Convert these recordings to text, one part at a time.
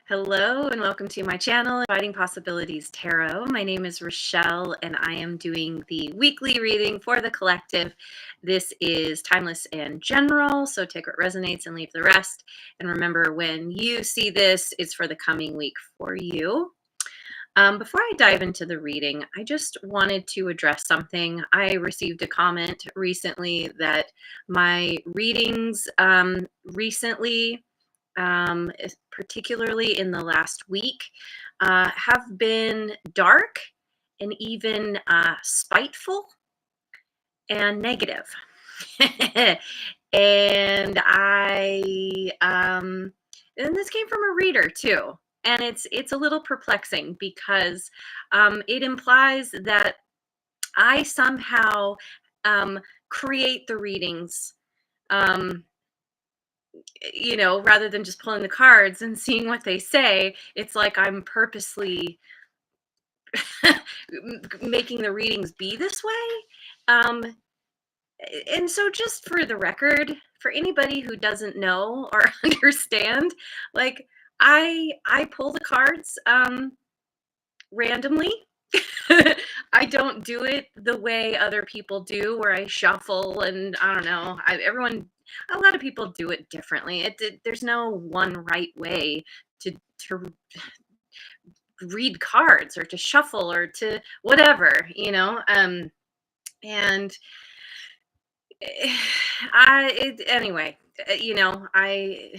Hello and welcome to my channel, Inviting Possibilities Tarot. My name is Rochelle and I am doing the weekly reading for the collective. This is timeless and general, so take what resonates and leave the rest. And remember, when you see this, it's for the coming week for you. Before I dive into the reading, I just wanted to address something. I received a comment recently that my readings recently, particularly in the last week, have been dark and even spiteful and negative. and and this came from a reader too. And it's a little perplexing because it implies that I somehow create the readings, um, rather than just pulling the cards and seeing what they say. It's like I'm purposely making the readings be this way. And so, just for the record, for anybody who doesn't know or understand, like I pull the cards randomly. I don't do it the way other people do, where I shuffle and I don't know. A lot of people do it differently. There's no one right way to read cards or to shuffle or to whatever. And anyway, I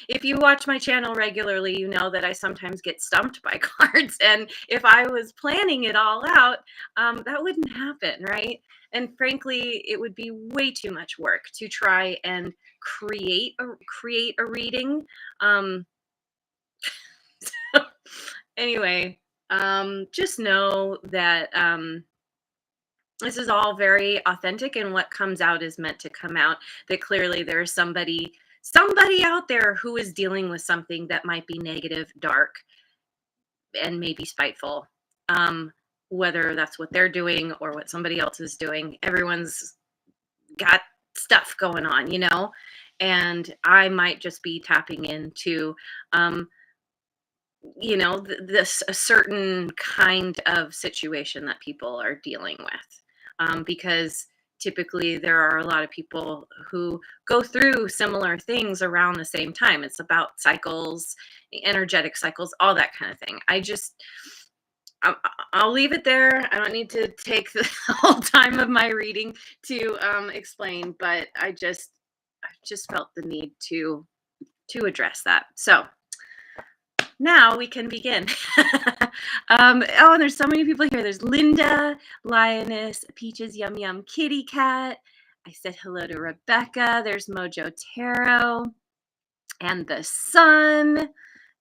if you watch my channel regularly, you know that I sometimes get stumped by cards, and if I was planning it all out, that wouldn't happen, right? And frankly, it would be way too much work to try and create a reading. Um, anyway, just know that this is all very authentic, and what comes out is meant to come out. That clearly there's somebody out there who is dealing with something that might be negative, dark, and maybe spiteful. Um, Whether that's what they're doing or what somebody else is doing, everyone's got stuff going on. And I might just be tapping into this a certain kind of situation that people are dealing with, because typically there are a lot of people who go through similar things around the same time. It's about cycles, energetic cycles, all that kind of thing. I- I'll leave it there. I don't need to take the whole time of my reading to explain, but I just felt the need to address that. So now we can begin. Oh, and there's so many people here. There's Linda, Lioness, Peaches, Yum Yum, Kitty Cat. I said hello to Rebecca. There's Mojo Tarot and the Sun.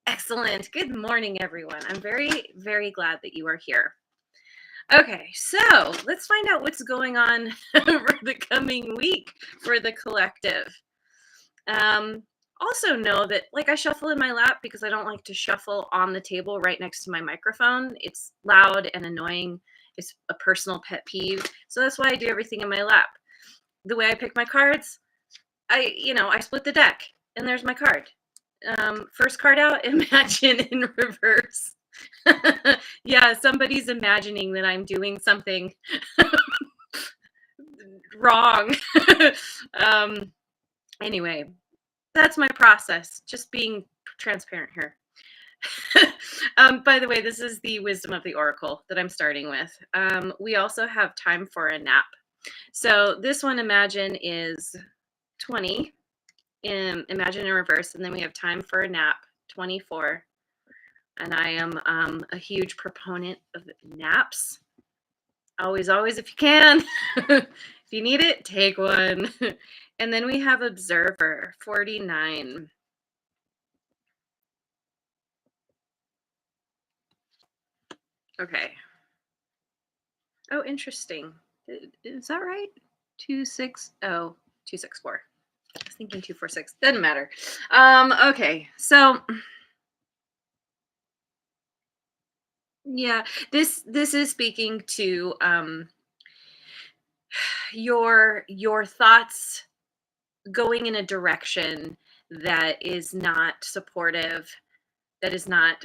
Excellent. Good morning, everyone. I'm very, very glad that you are here. Okay, so let's find out what's going on for the coming week for the collective. Also know that, like, I shuffle in my lap because I don't like to shuffle on the table right next to my microphone. It's loud and annoying. It's a personal pet peeve. So that's why I do everything in my lap. The way I pick my cards, I split the deck and there's my card. First card out, Imagine in reverse. Yeah, somebody's imagining that I'm doing something wrong. Anyway, that's my process. Just being transparent here. By the way, this is the Wisdom of the Oracle that I'm starting with. We also have Time for a Nap. So this one, Imagine, is 20. Imagine in reverse. And then we have Time for a Nap, 24. And I am a huge proponent of naps. Always, always, if you can. If you need it, take one. And then we have Observer, 49. Okay. Oh, interesting. Is that right? 264. I was thinking 246. Doesn't matter. Okay. So yeah, this is speaking to your thoughts going in a direction that is not supportive that is not,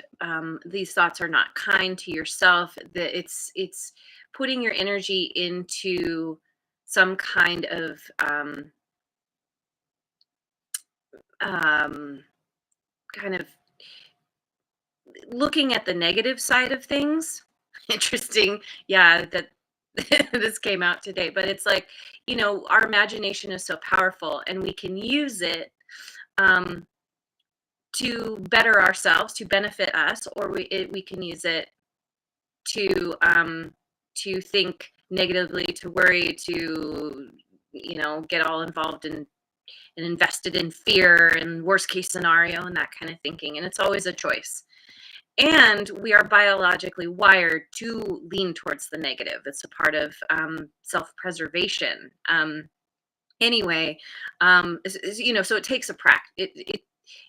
these thoughts are not kind to yourself, that it's putting your energy into some kind of um, kind of looking at the negative side of things. Interesting. Yeah, that this came out today, but it's like, our imagination is so powerful and we can use it um, to better ourselves, to benefit us, or we can use it to think negatively, to worry, to get all involved in and invested in fear and worst case scenario and that kind of thinking. And it's always a choice. And we are biologically wired to lean towards the negative. It's a part of self-preservation. Anyway, so it takes a practice.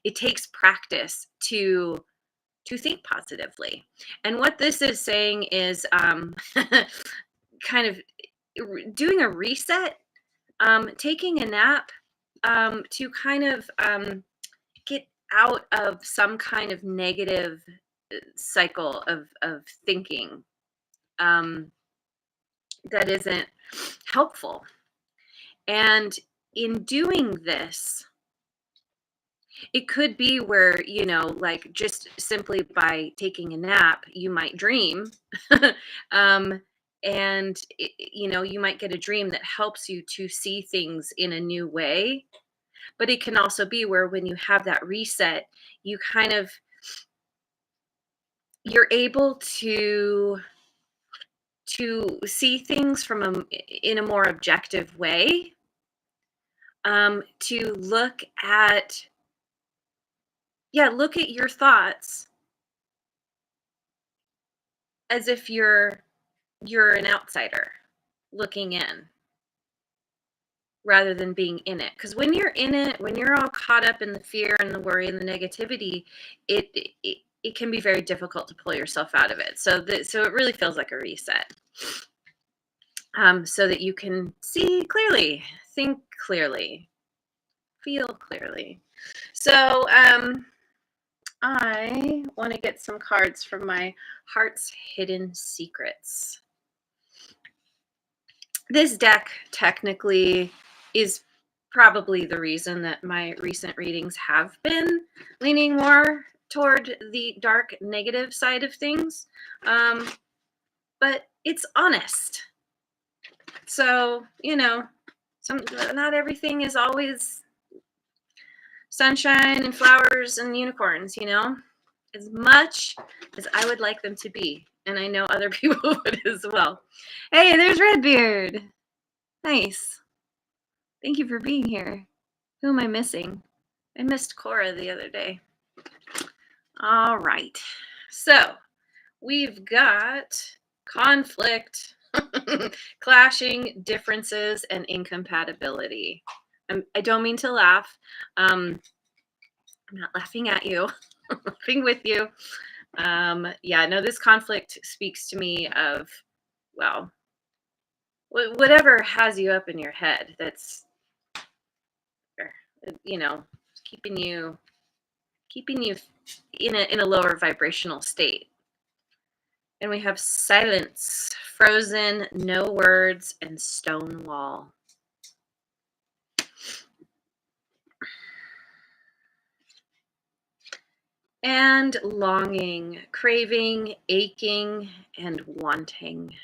It takes practice to think positively. And what this is saying is kind of doing a reset, taking a nap, to kind of get out of some kind of negative cycle of thinking um, that isn't helpful. And in doing this, it could be where, like just simply by taking a nap, you might dream. um, and, you might get a dream that helps you to see things in a new way. But it can also be where when you have that reset, you kind of, you're able to see things from in a more objective way, to look at your thoughts as if you're an outsider looking in rather than being in it. Because when you're in it, when you're all caught up in the fear and the worry and the negativity, it can be very difficult to pull yourself out of it. So it really feels like a reset, so that you can see clearly, think clearly, feel clearly. So I want to get some cards from my Heart's Hidden Secrets. This deck technically is probably the reason that my recent readings have been leaning more toward the dark negative side of things. But it's honest. So, not everything is always sunshine and flowers and unicorns, as much as I would like them to be. And I know other people would as well. Hey, there's Redbeard. Nice. Thank you for being here. Who am I missing? I missed Cora the other day. All right. So we've got conflict, clashing, differences, and incompatibility. I don't mean to laugh. I'm not laughing at you. I'm laughing with you. This conflict speaks to me of, well, whatever has you up in your head that's, keeping you in a lower vibrational state. And we have silence, frozen, no words, and stone wall. And longing, craving, aching, and wanting.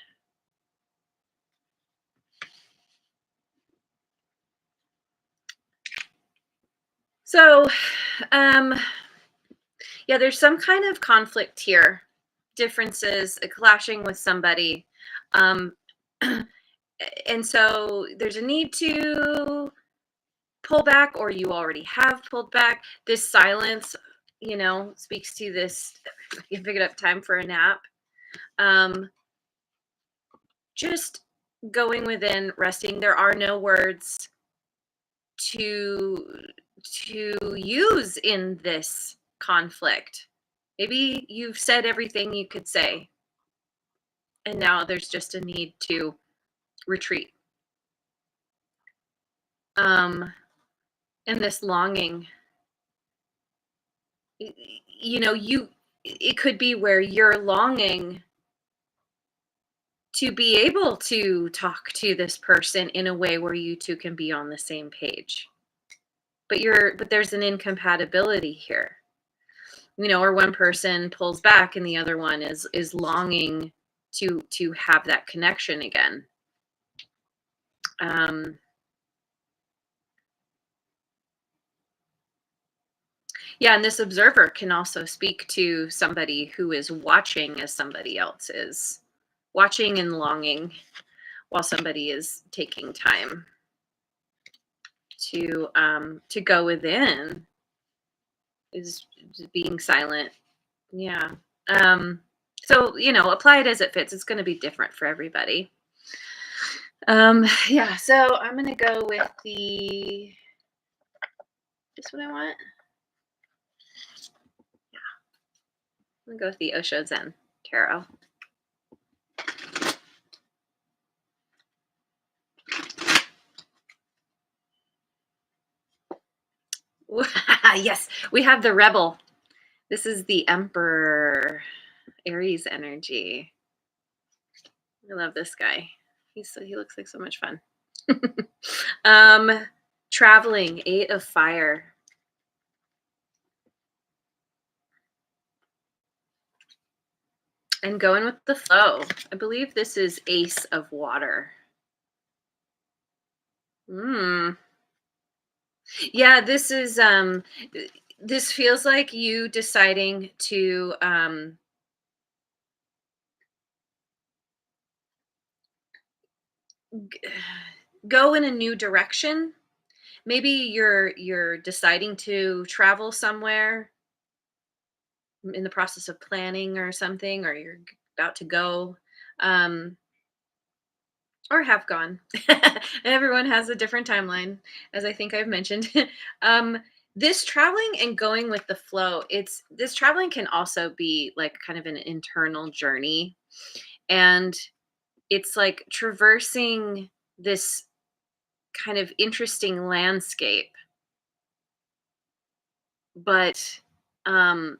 So, there's some kind of conflict here, differences, clashing with somebody. And so there's a need to pull back, or you already have pulled back. This silence, speaks to this. You pick it up, time for a nap. Just going within, resting. There are no words to use in this conflict. Maybe you've said everything you could say, and now there's just a need to retreat. And this longing. You know, it could be where you're longing to be able to talk to this person in a way where you two can be on the same page. But there's an incompatibility here. You know, or one person pulls back and the other one is longing to have that connection again. Um yeah, and this observer can also speak to somebody who is watching as somebody else is watching and longing while somebody is taking time to go within, is being silent. Yeah. Um, so, you know, apply it as it fits. It's going to be different for everybody. Yeah, so I'm going to go with this what I want. I'm going to go with the Osho Zen Tarot. Yes, we have the Rebel. This is the Emperor, Aries energy. I love this guy. He looks like so much fun. um, Traveling, 8 of Fire. And going with the flow. I believe this is Ace of Water. Mm. Yeah, this feels like you deciding to g- go in a new direction. Maybe you're deciding to travel somewhere in the process of planning or something, or you're about to go. Um or have gone. Everyone has a different timeline, as I think I've mentioned. um, this traveling and going with the flow, this traveling can also be like kind of an internal journey. And it's like traversing this kind of interesting landscape, but um,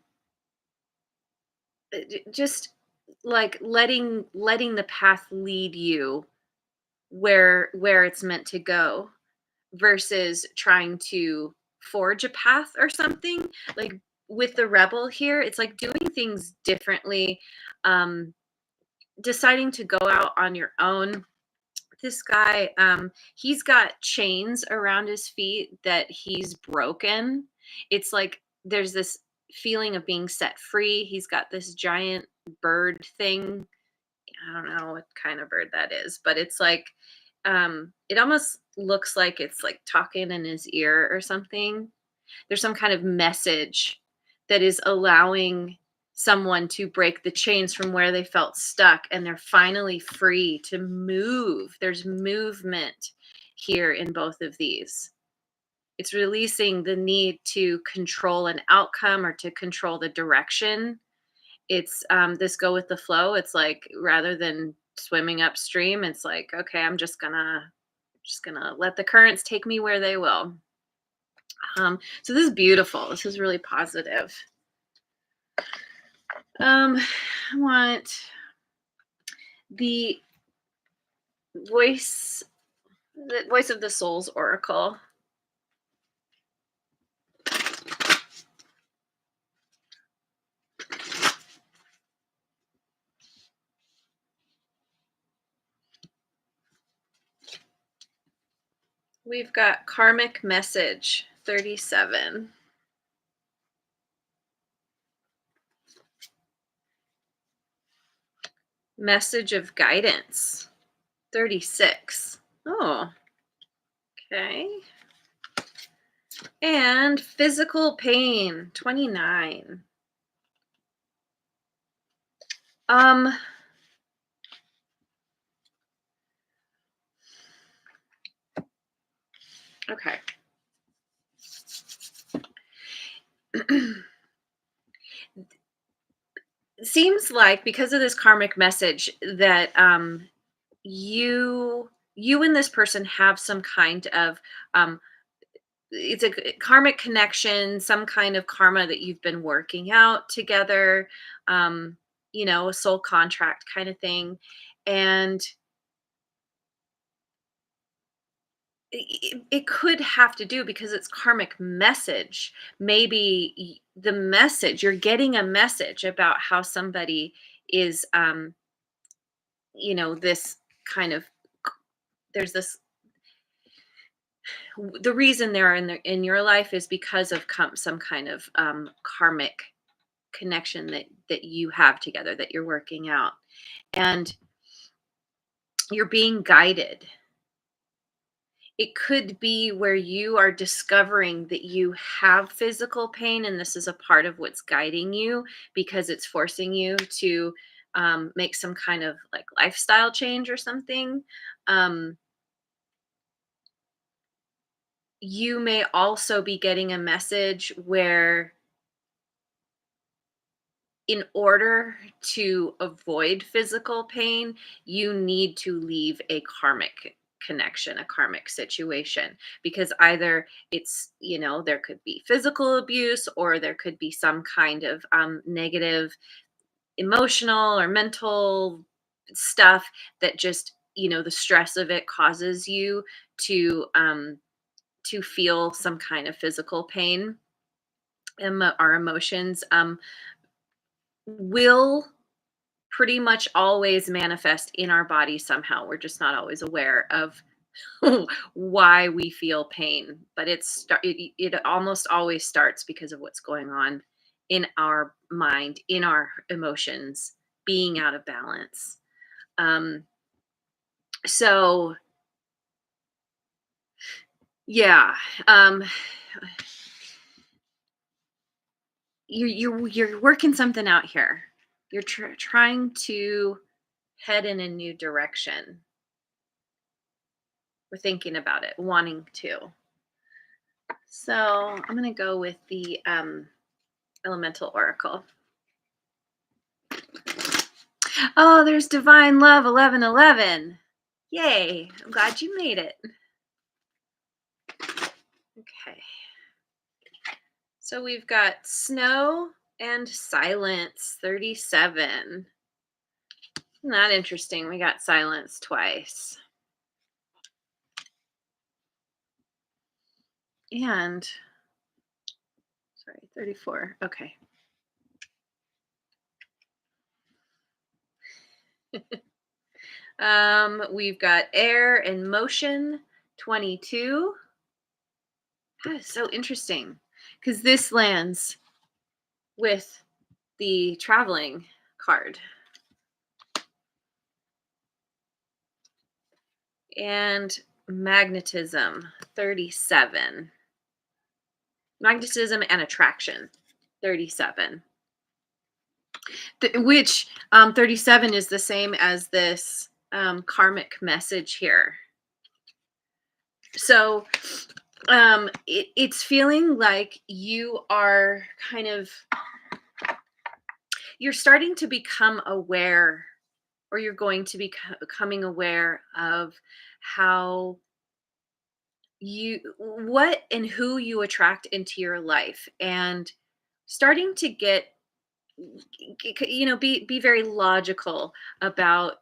just like letting the path lead you where it's meant to go, versus trying to forge a path or something. Like with the Rebel here, it's like doing things differently, um deciding to go out on your own. This guy, he's got chains around his feet that he's broken. It's like there's this feeling of being set free. He's got this giant bird thing. I don't know what kind of bird that is, but it's like it almost looks like it's like talking in his ear or something. There's some kind of message that is allowing someone to break the chains from where they felt stuck, and they're finally free to move. There's movement here in both of these. It's releasing the need to control an outcome or to control the direction. It's this go with the flow. It's like rather than swimming upstream, it's like, okay, I'm just gonna let the currents take me where they will. So this is beautiful. This is really positive. I want the voice, the voice of the soul's oracle. We've got karmic message 37. Message of guidance 36. Oh, okay. And physical pain 29. Um okay. Seems like because of this karmic message that you and this person have some kind of um it's a karmic connection, some kind of karma that you've been working out together, um, a soul contract kind of thing. And it could have to do because it's karmic message. Maybe the message, you're getting a message about how somebody is, this kind of, there's this, the reason they're in your life is because of some kind of karmic connection that you have together that you're working out, and you're being guided. It could be where you are discovering that you have physical pain, and this is a part of what's guiding you because it's forcing you to make some kind of like lifestyle change or something. um, you may also be getting a message where, in order to avoid physical pain, you need to leave a karmic connection, a karmic situation, because either it's, there could be physical abuse, or there could be some kind of negative emotional or mental stuff that just, the stress of it causes you to feel some kind of physical pain. Our emotions will pretty much always manifest in our body somehow. We're just not always aware of why we feel pain, but it almost always starts because of what's going on in our mind, in our emotions, being out of balance. Um, so yeah, um, you're working something out here. You're trying to head in a new direction. We're thinking about it, wanting to. So I'm going to go with the Elemental Oracle. Oh, there's Divine Love 1111. Yay. I'm glad you made it. Okay. So we've got Snow and Silence 37. Isn't that interesting? We got Silence twice. And, sorry, 34. Okay. We've got Air and Motion 22. That is so interesting because this lands with the traveling card. And Magnetism 37. Magnetism and Attraction 37. Which 37 is the same as this karmic message here. So it's feeling like you are you're starting to become aware, or you're going to be becoming aware of how what and who you attract into your life, and starting to get, be very logical about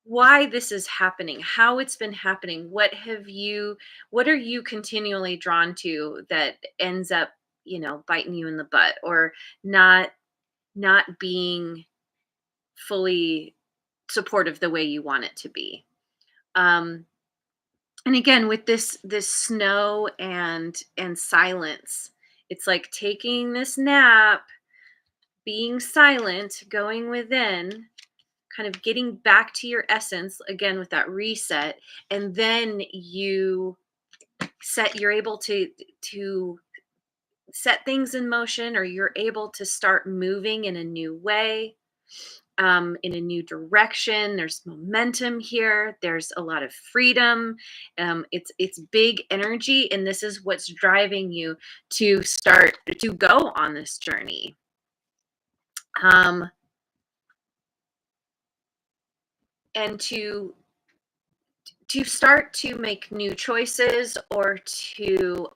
why this is happening, how it's been happening, what are you continually drawn to that ends up, biting you in the butt, or not being fully supportive the way you want it to be. um and again, with this Snow and Silence, it's like taking this nap, being silent, going within, kind of getting back to your essence again with that reset, and then you're able to set things in motion, or you're able to start moving in a new way, in a new direction. There's momentum here. There's a lot of freedom. It's big energy, and this is what's driving you to start to go on this journey. And to start to make new choices, or to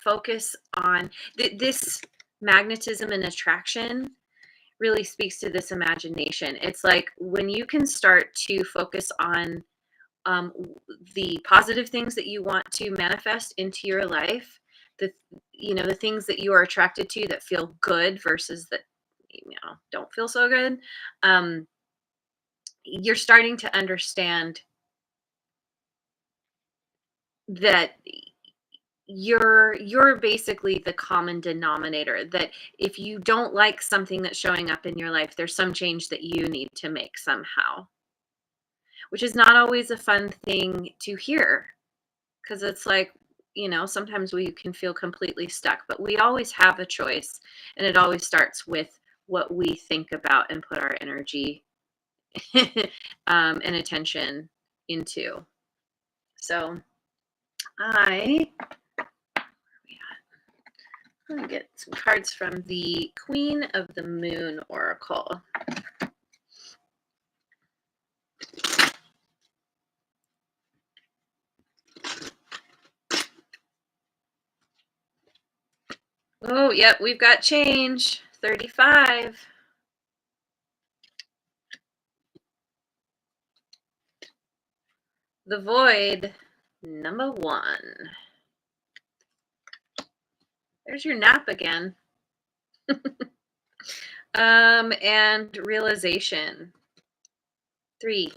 focus on this magnetism and attraction really speaks to this imagination. It's like when you can start to focus on the positive things that you want to manifest into your life, the the things that you are attracted to that feel good versus that don't feel so good. um, you're starting to understand that you're basically the common denominator, that if you don't like something that's showing up in your life, there's some change that you need to make somehow, which is not always a fun thing to hear, because it's like, sometimes we can feel completely stuck, but we always have a choice, and it always starts with what we think about and put our energy and attention into. So I let me get some cards from the Queen of the Moon Oracle. Oh, yep, we've got change. 35. The Void, number 1. There's your nap again. And Realization. 3.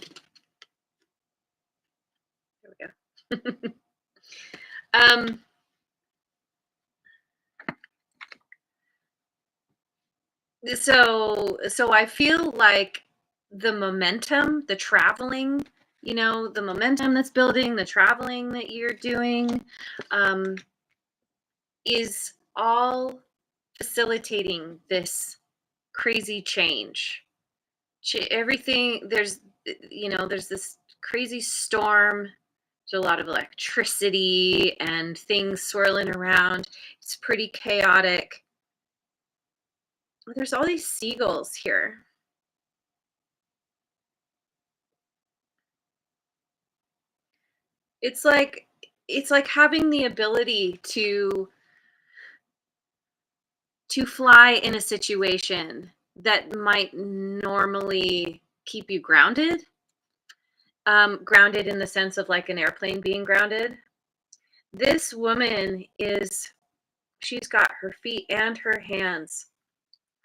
There we go. um, so I feel like the momentum, the traveling, the momentum that's building, the traveling that you're doing, um, is all facilitating this crazy change. Everything, there's this crazy storm. There's a lot of electricity and things swirling around. It's pretty chaotic. There's all these seagulls here. It's like having the ability to fly in a situation that might normally keep you grounded. Grounded in the sense of like an airplane being grounded. This woman she's got her feet and her hands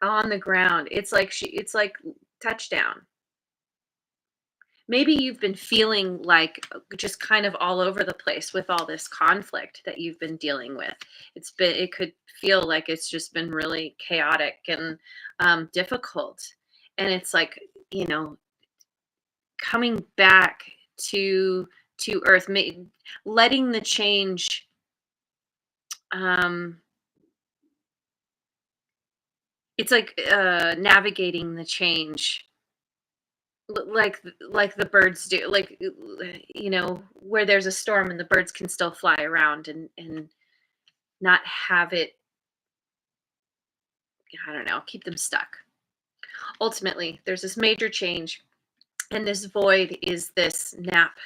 on the ground. It's like touchdown. Maybe you've been feeling like just kind of all over the place with all this conflict that you've been dealing with. It could feel like it's just been really chaotic and difficult. And it's like, coming back to earth, letting the change, um it's like navigating the change, like the birds do, like, where there's a storm and the birds can still fly around and not have it, I don't know, keep them stuck. Ultimately, there's this major change, and this void is this nap.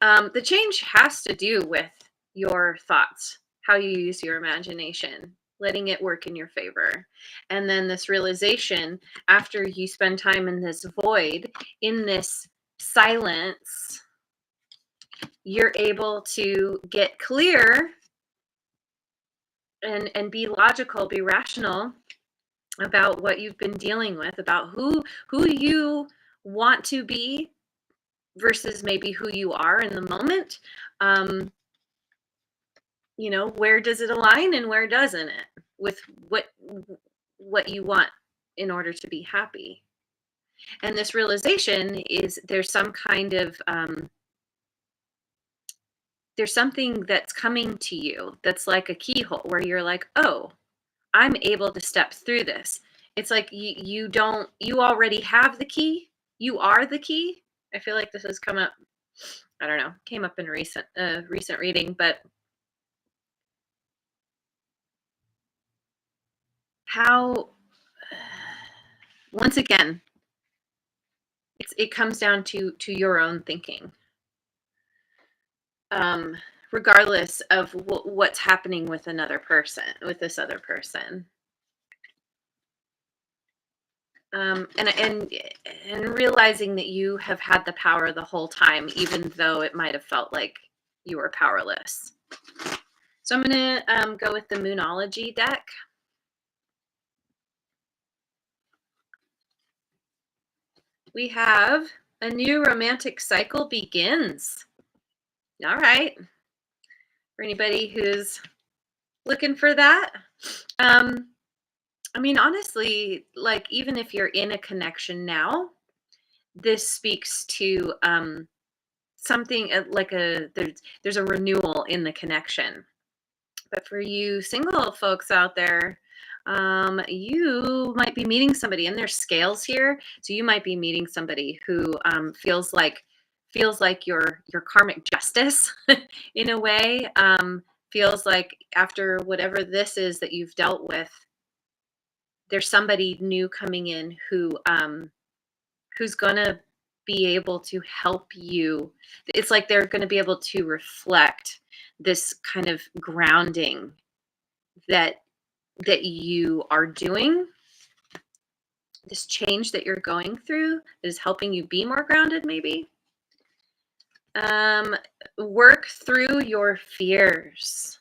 The change has to do with your thoughts, how you use your imagination, letting it work in your favor. And then this realization, after you spend time in this void, in this silence, you're able to get clear and be logical, be rational about what you've been dealing with, about who you want to be versus maybe who you are in the moment. Um, where does it align and where doesn't it with what you want in order to be happy? And this realization is there's something that's coming to you that's like a keyhole, where you're like, oh, I'm able to step through this. It's like you already have the key. You are the key. I feel like this has come up, I don't know, came up in recent reading, but how, once again, it comes down to your own thinking. um, regardless of what's happening with with this other person. And realizing that you have had the power the whole time, even though it might have felt like you were powerless. So I'm going to go with the Moonology deck. We have a new romantic cycle begins. All right. For anybody who's looking for that. I mean, honestly, like, even if you're in a connection now, this speaks to something like there's a renewal in the connection. But for you single folks out there, you might be meeting somebody, and there's scales here. So you might be meeting somebody who feels like your karmic justice in a way. Feels like after whatever this is that you've dealt with, there's somebody new coming in who's gonna be able to help you. It's like they're gonna be able to reflect this kind of grounding that you are doing, this change that you're going through that is helping you be more grounded, maybe. Work through your fears.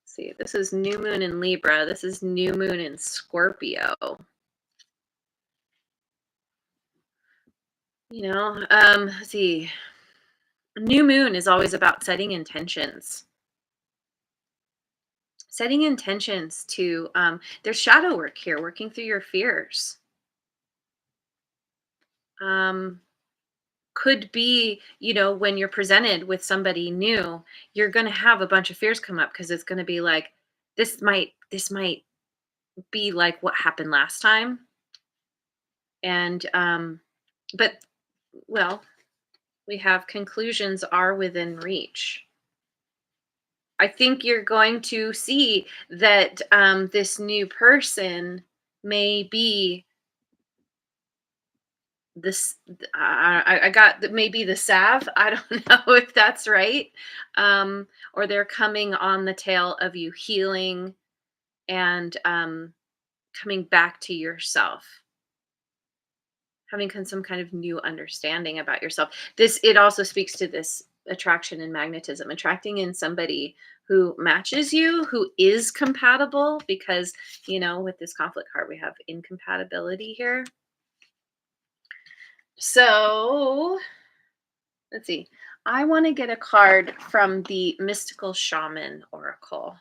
See, this is new moon in Libra. This is new moon in Scorpio. Let's see. New moon is always about setting intentions. Setting intentions to, there's shadow work here, working through your fears. Could be, when you're presented with somebody new, you're going to have a bunch of fears come up because it's going to be like, this might be like what happened last time. And, but, well, we have conclusions are within reach. I think you're going to see that this new person may be this. I got maybe the salve. I don't know if that's right, or they're coming on the tail of you healing and coming back to yourself, having some kind of new understanding about yourself. It also speaks to this attraction and magnetism, attracting in somebody who matches you, who is compatible, because with this conflict card we have incompatibility here. So let's see, I want to get a card from the Mystical Shaman Oracle.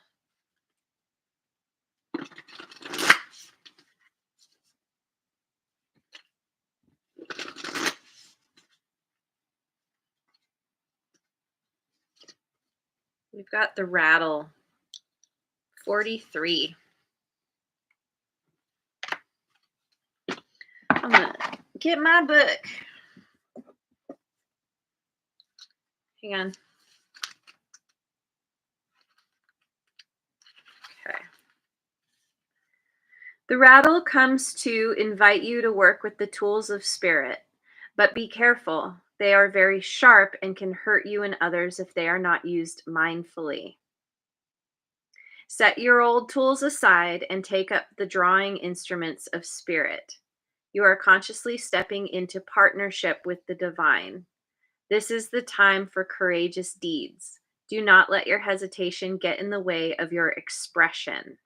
We've got the Rattle 43. I'm gonna get my book. Hang on. Okay. The rattle comes to invite you to work with the tools of spirit, but be careful. They are very sharp and can hurt you and others if they are not used mindfully. Set your old tools aside and take up the drawing instruments of spirit. You are consciously stepping into partnership with the divine. This is the time for courageous deeds. Do not let your hesitation get in the way of your expression.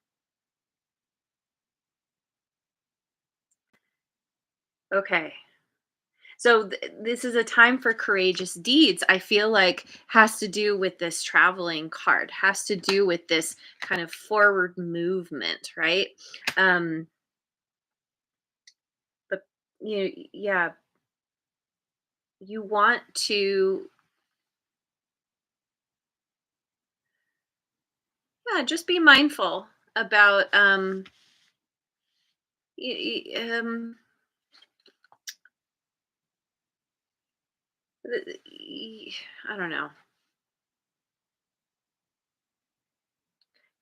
Okay. So this is a time for courageous deeds. I feel like has to do with this traveling card, has to do with this kind of forward movement, right? But yeah, you want to, yeah, just be mindful about I don't know.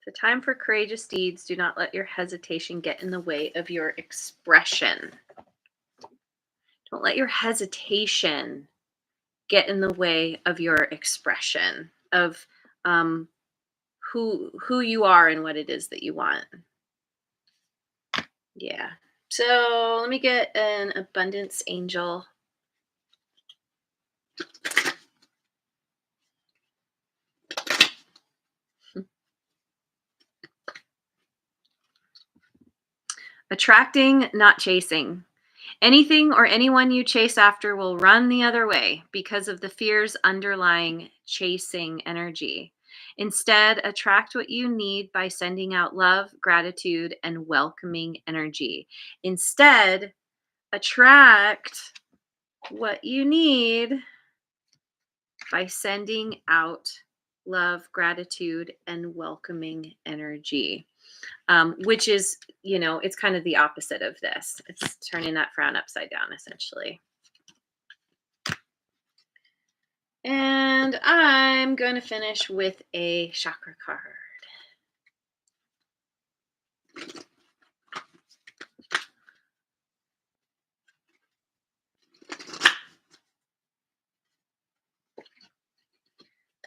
It's a time for courageous deeds. Do not let your hesitation get in the way of your expression. Don't let your hesitation get in the way of your expression of um, who you are and what it is that you want. Yeah. So let me get an abundance angel. Attracting, not chasing. Anything or anyone you chase after will run the other way because of the fears underlying chasing energy. Instead, attract what you need by sending out love, gratitude, and welcoming energy. Instead, attract what you need by sending out love, gratitude, and welcoming energy. Which is, it's kind of the opposite of this. It's turning that frown upside down, essentially. And I'm going to finish with a chakra card.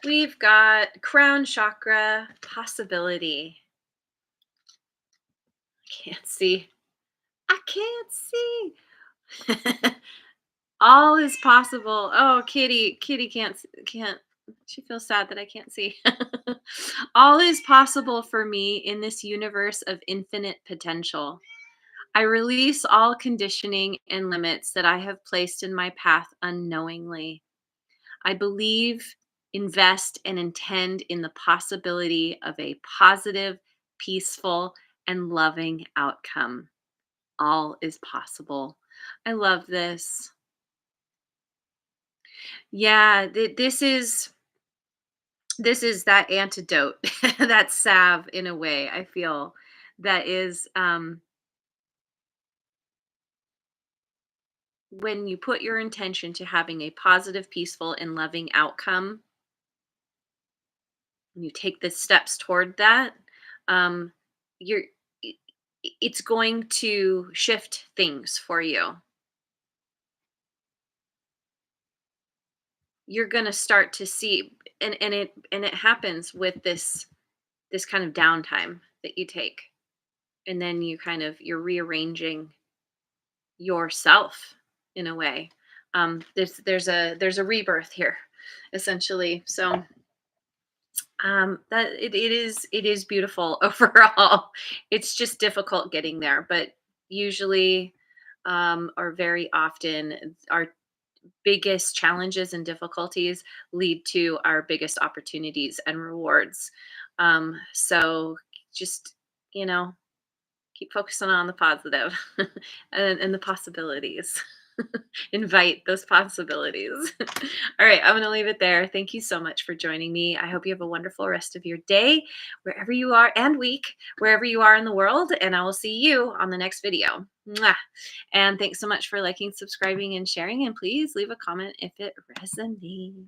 We've got crown chakra, possibility. I can't see. I can't see. All is possible. Oh, Kitty can't. She feels sad that I can't see. All is possible for me in this universe of infinite potential. I release all conditioning and limits that I have placed in my path unknowingly. I believe, invest, and intend in the possibility of a positive, peaceful, and loving outcome. All is possible. I love this. Yeah, this is that antidote, that salve in a way. I feel that is when you put your intention to having a positive, peaceful, and loving outcome, and you take the steps toward that, um, you're i- it's going to shift things for you. You're going to start to see, and it happens with this kind of downtime that you take, and then you're rearranging yourself in a way. There's a rebirth here, essentially. So that it is beautiful overall. It's just difficult getting there, but usually, or very often, our biggest challenges and difficulties lead to our biggest opportunities and rewards. So just, you know keep focusing on the positive and the possibilities. Invite those possibilities. All right, I'm going to leave it there. Thank you so much for joining me. I hope you have a wonderful rest of your day, wherever you are, and week, wherever you are in the world. And I will see you on the next video. Mwah. And thanks so much for liking, subscribing, and sharing. And please leave a comment if it resonates.